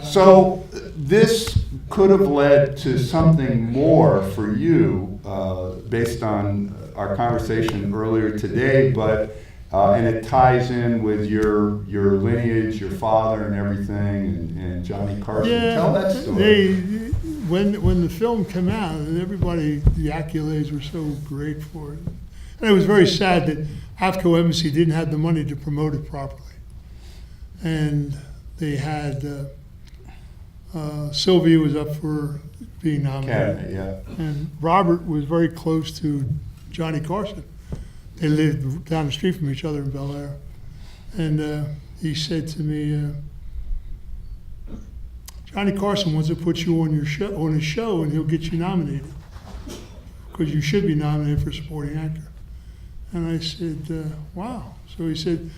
So this could have led to something more for you based on our conversation earlier today, but and it ties in with your lineage, your father and everything, and Johnny Carson. Yeah, Tell that story. When the film came out, and everybody, the accolades were so great for it. And it was very sad that AFCO Embassy didn't have the money to promote it properly. And they had, Sylvia was up for being nominated. Academy, yeah. And Robert was very close to Johnny Carson. They lived down the street from each other in Bel Air. And he said to me, Johnny Carson wants to put you on his show, and he'll get you nominated because you should be nominated for supporting actor. And I said, wow. So he said,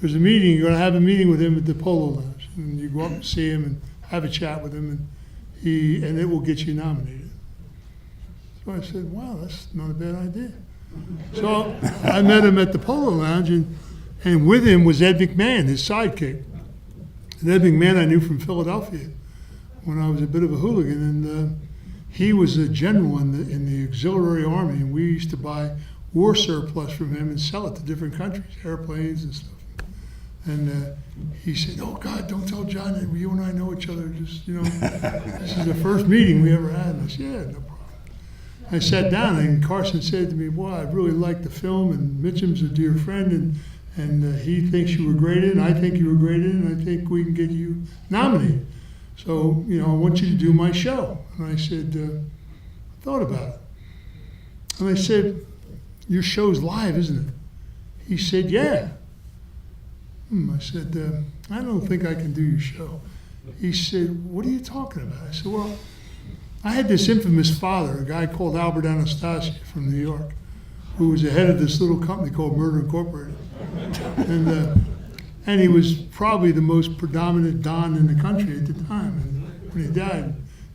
there's a meeting, you're going to have a meeting with him at the Polo Lounge. And you go up and see him and have a chat with him, and it will get you nominated. So I said, wow, that's not a bad idea. So I met him at the Polo Lounge, and with him was Ed McMahon, his sidekick. And Ed McMahon I knew from Philadelphia when I was a bit of a hooligan, and he was a general in the auxiliary army, and we used to buy war surplus from him and sell it to different countries, airplanes and stuff. And he said, oh God, don't tell John that you and I know each other, just, this is the first meeting we ever had. And I said, yeah, no problem. I sat down, and Carson said to me, boy, I really liked the film, and Mitchum's a dear friend, and he thinks you were great in it, and I think you were great in it, and I think we can get you nominated. So, I want you to do my show. And I said, I thought about it. And I said, your show's live, isn't it? He said, yeah. I said, I don't think I can do your show. He said, what are you talking about? I said, well, I had this infamous father, a guy called Albert Anastasia from New York, who was the head of this little company called Murder Incorporated. And he was probably the most predominant Don in the country at the time. And when he died,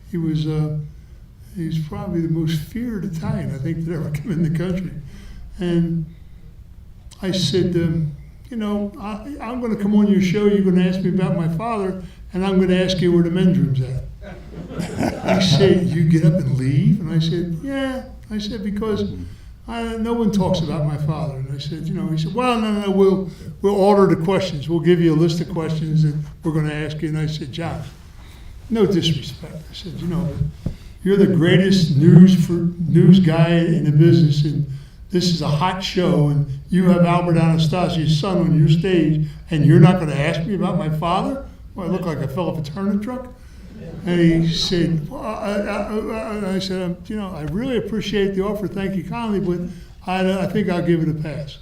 he was probably the most feared Italian, I think, that ever came in the country. And I said, I'm going to come on your show, you're going to ask me about my father, and I'm going to ask you where the men's room's at. He said, you get up and leave? And I said, yeah. I said, because no one talks about my father. And I said, he said, well, no, we'll order the questions. We'll give you a list of questions that we're going to ask you. And I said, John, no disrespect. I said, you're the greatest news guy in the business, and this is a hot show, and you have Albert Anastasia's son on your stage, and you're not going to ask me about my father? Well, I look like I fell off a turnip truck. And he said, well, I said, I really appreciate the offer, thank you kindly, but I think I'll give it a pass.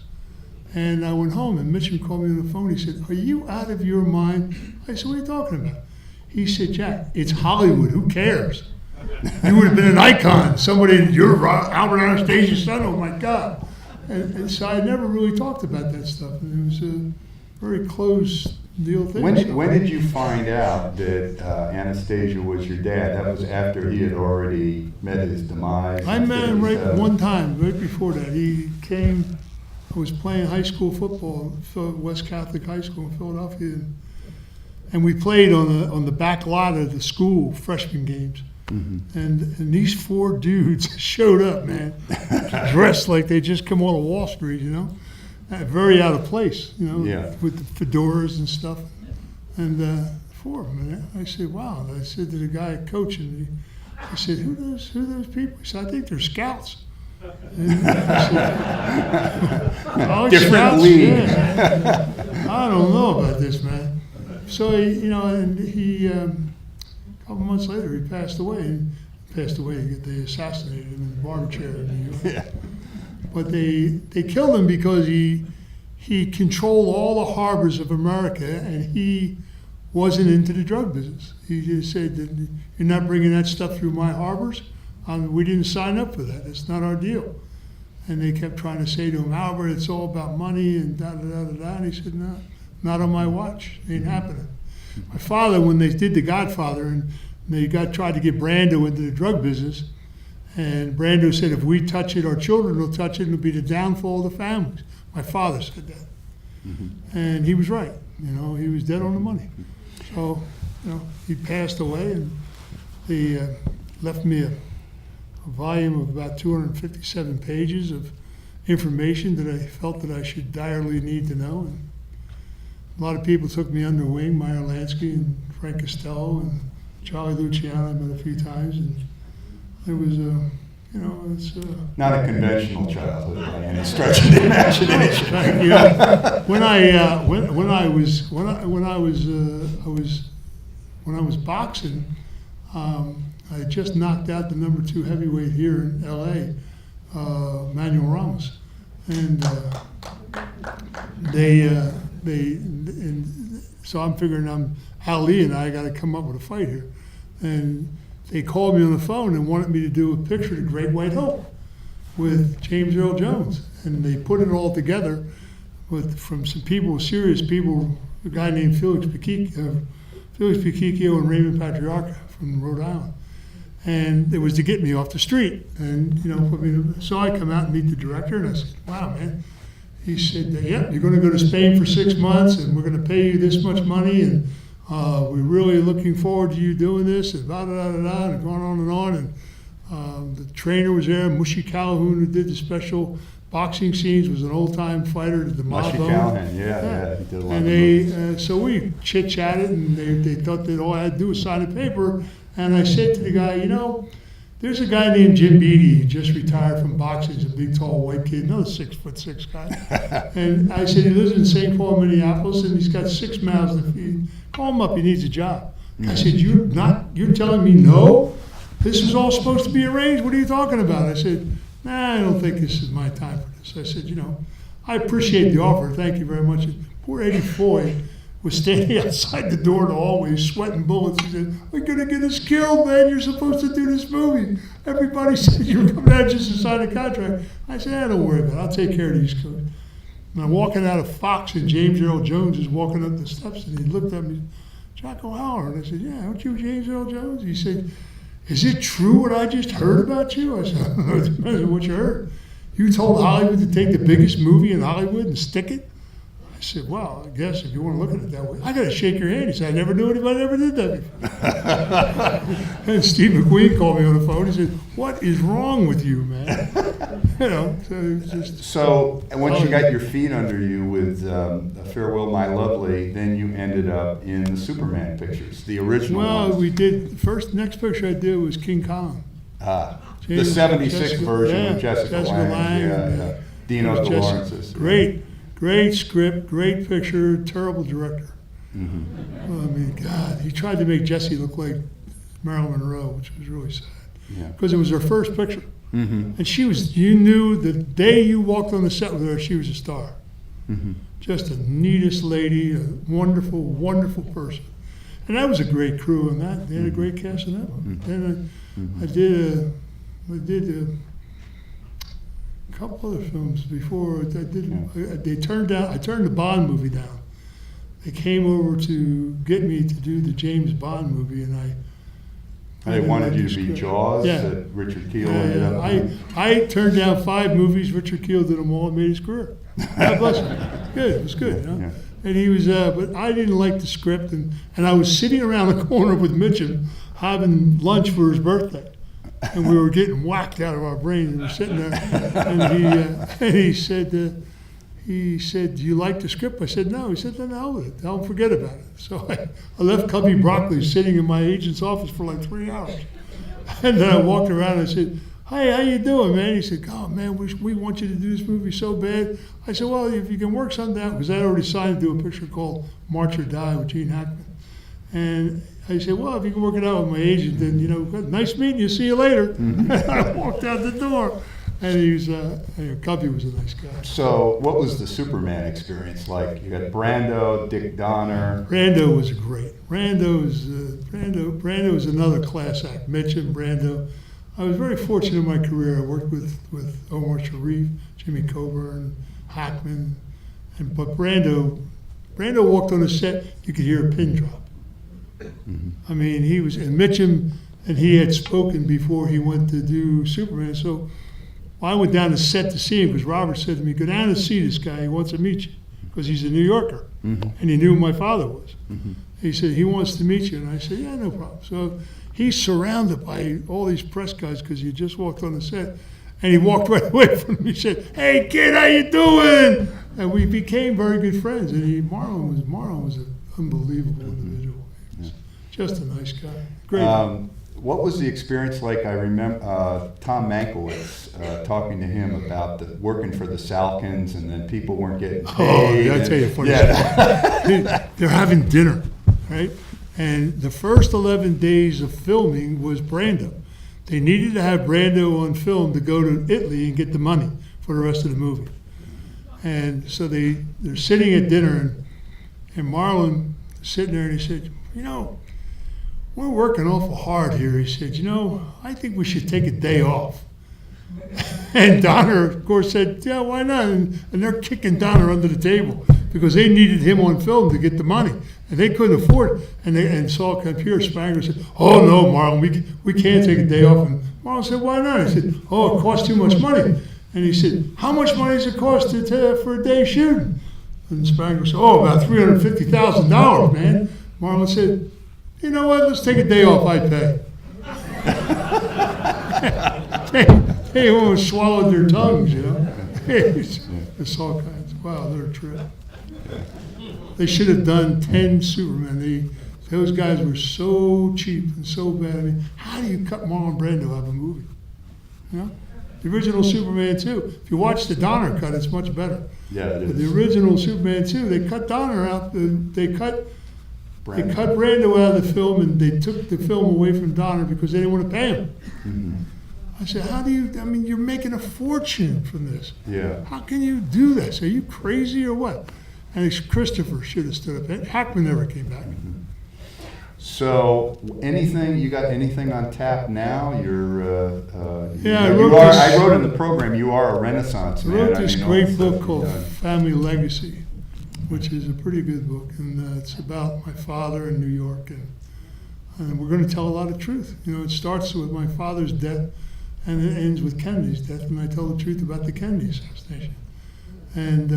And I went home, and Mitchum called me on the phone. He said, are you out of your mind? I said, what are you talking about? He said, Jack, it's Hollywood, who cares? You would have been an icon. You're Albert Anastasia's son, oh my God. And so I never really talked about that stuff. And it was a very close deal thing. When did you find out that Anastasia was your dad? That was after he had already met his demise? I met him one time, right before that. He came, I was playing high school football at West Catholic High School in Philadelphia. And we played on the back lot of the school, freshman games. Mm-hmm. And these four dudes showed up, man, dressed like they just come on Wall Street, very out of place, with the fedoras and stuff. And four of them, man. I said, wow. And I said to the guy coaching me, I said, who are those people? He said, I think they're scouts. And I said, oh, different scouts? league. Yeah. I don't know about this, man. So, he a couple months later, he passed away. They assassinated him in the barber chair in New York. Yeah. But they killed him because he controlled all the harbors of America, and he wasn't into the drug business. He just said that you're not bringing that stuff through my harbors. We didn't sign up for that. It's not our deal. And they kept trying to say to him, Albert, it's all about money and da-da-da-da-da. And he said, no, not on my watch. It ain't happening. My father, when they did The Godfather, and they tried to get Brando into the drug business, and Brando said, if we touch it, our children will touch it, and it'll be the downfall of the families. My father said that. Mm-hmm. And he was right. He was dead on the money. So, he passed away, and they left me a volume of about 257 pages of information that I felt that I should direly need to know. And a lot of people took me under wing, Meyer Lansky and Frank Costello and Charlie Luciano I met a few times, and it was it's Not a conventional childhood by any stretch of the imagination. when I was boxing, I had just knocked out the number 2 heavyweight here in L.A., Manuel Ramos, and so I'm figuring Ali and I got to come up with a fight here, and they called me on the phone and wanted me to do a picture of the Great White Hope with James Earl Jones, and they put it all together from some people, serious people, a guy named Felix Piquicchio and Raymond Patriarca from Rhode Island. And it was to get me off the street. And, so I come out and meet the director, and I said, wow, man. He said, yep, you're going to go to Spain for 6 months, and we're going to pay you this much money, and we're really looking forward to you doing this, and da-da-da-da-da, and going on and on. And the trainer was there, Mushy Calhoun, who did the special boxing scenes, was an old-time fighter at the mob. Mushy Callahan, yeah, he did a lot and of movies. So we chit-chatted, and they thought that all I had to do was sign a paper. And I said to the guy, there's a guy named Jim Beattie, he just retired from boxing. He's a big, tall, white kid, another 6'6" guy. And I said, he lives in St. Paul, Minneapolis, and he's got 6 mouths to feed. Call him up, he needs a job. I said, you're telling me no? This was all supposed to be arranged? What are you talking about? I said, nah, I don't think this is my time for this. I said, I appreciate the offer, thank you very much. And poor Eddie Foy was standing outside the door of the hallway, sweating bullets. He said, "We're gonna get us killed, man. You're supposed to do this movie. Everybody said you were coming out just to sign a contract." I said, don't worry about it. I'll take care of these guys. And I'm walking out of Fox, and James Earl Jones is walking up the steps, and he looked at me, "Jocko Howard." I said, "Yeah, aren't you James Earl Jones?" He said, "Is it true what I just heard about you?" I said, "It depends on what you heard. You told Hollywood to take the biggest movie in Hollywood and stick it?" I said, "Well, I guess if you want to look at it that way." "I got to shake your hand." He said, "I never knew anybody ever did that before." And Steve McQueen called me on the phone. He said, "What is wrong with you, man?" So it was just... So once you got your feet under you with Farewell My Lovely, then you ended up in the Superman pictures, the original ones. we did, next picture I did was King Kong. The 76 version with Jessica Lange. Yeah. Dino De Laurentiis. Great script, great picture, terrible director. Mm-hmm. I mean, God, he tried to make Jessie look like Marilyn Monroe, which was really sad. Because it was her first picture. Mm-hmm. And you knew the day you walked on the set with her, she was a star. Mm-hmm. Just the neatest lady, a wonderful, wonderful person. And that was a great crew on that. They had a great cast in that one. Mm-hmm. And I did a couple other films before. I turned the Bond movie down. They came over to get me to do the James Bond movie, and They wanted you to be Jaws, Yeah. that Richard Kiel ended up in. I turned down 5 movies. Richard Kiel did them all and made his career. God bless him. Good, it was good. Yeah. And he was, but I didn't like the script, and I was sitting around the corner with Mitchum having lunch for his birthday. And we were getting whacked out of our brains. We were sitting there, and he said, "Do you like the script?" I said, "No." He said, "Then the hell with it. Don't forget about it." So I left Cubby Broccoli sitting in my agent's office for like 3 hours. And then I walked around and I said, "Hey, how you doing, man?" He said, "God, man, we want you to do this movie so bad." I said, "Well, if you can work something out," because I already signed to do a picture called March or Die with Gene Hackman. And I said, "Well, if you can work it out with my agent, then, nice meeting you, see you later." Mm-hmm. I walked out the door. And he was, Cubby was a nice guy. So what was the Superman experience like? You got Brando, Dick Donner. Brando was great. Brando was another class act. Mitchum, Brando. I was very fortunate in my career. I worked with Omar Sharif, Jimmy Coburn, Hackman. But Brando walked on the set, you could hear a pin drop. Mm-hmm. I mean, and Mitchum, and he had spoken before he went to do Superman. So I went down to set to see him because Robert said to me, "Go down and see this guy. He wants to meet you." because he's a New Yorker, and he knew who my father was. He said, he wants to meet you. And I said, yeah, no problem. So he's surrounded by all these press guys because he just walked on the set. And he walked right away from me. He said, hey, kid, how you doing? And we became very good friends. And Marlon was an unbelievable individual. He was just a nice guy. Great. What was the experience like? I remember Tom Mankiewicz talking to him about working for the Salkins, and then people weren't getting paid. Oh, I'll tell you a funny story. They're having dinner, right? And the first 11 days of filming was Brando. They needed to have Brando on film to go to Italy and get the money for the rest of the movie. And so they're sitting at dinner, and Marlon is sitting there, and he said, you know, we're working awful hard here. He said, you know, I think we should take a day off. And Donner, of course, said, yeah, why not? And they're kicking Donner under the table because they needed him on film to get the money. And they couldn't afford it. And Saul Computer Spangler said, oh, no, Marlon, we can't take a day off. And Marlon said, why not? He said, oh, it costs too much money. And he said, how much money does it cost for a day shooting? And Spangler said, oh, about $350,000, man. Marlon said, you know what, let's take a day off, I pay. They almost swallowed their tongues, you know. It's all kinds. Wow, they're a trip. They should have done 10 Supermen. Those guys were so cheap and so bad. I mean, how do you cut Marlon Brando out of a movie? You know? The original Superman 2. If you watch the Donner cut, it's much better. Yeah, it is. But the original Superman 2, they cut Donner out. They cut Brando out of the film, and they took the film away from Donner because they didn't want to pay him. Mm-hmm. I said, you're making a fortune from this. Yeah. How can you do this? Are you crazy or what? And Christopher should have stood up. Hackman never came back. Mm-hmm. So, you got anything on tap now? I wrote in the program, you are a Renaissance man. I wrote this great book called Family Legacy, which is a pretty good book, and it's about my father in New York, and we're going to tell a lot of truth. You know, it starts with my father's death, and it ends with Kennedy's death, and I tell the truth about the Kennedy assassination. And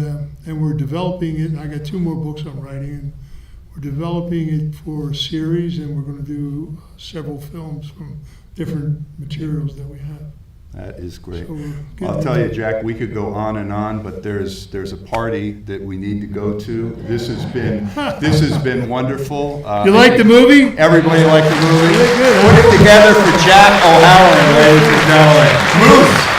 we're developing it, and I got 2 more books I'm writing, and we're developing it for a series, and we're going to do several films from different materials that we have. That is great. So I'll tell you, Jack, we could go on and on, but there's a party that we need to go to. This has been wonderful. You like the movie? Everybody liked the movie. Really good, huh? Put it together for Jack O'Halloran, ladies and gentlemen. Moose.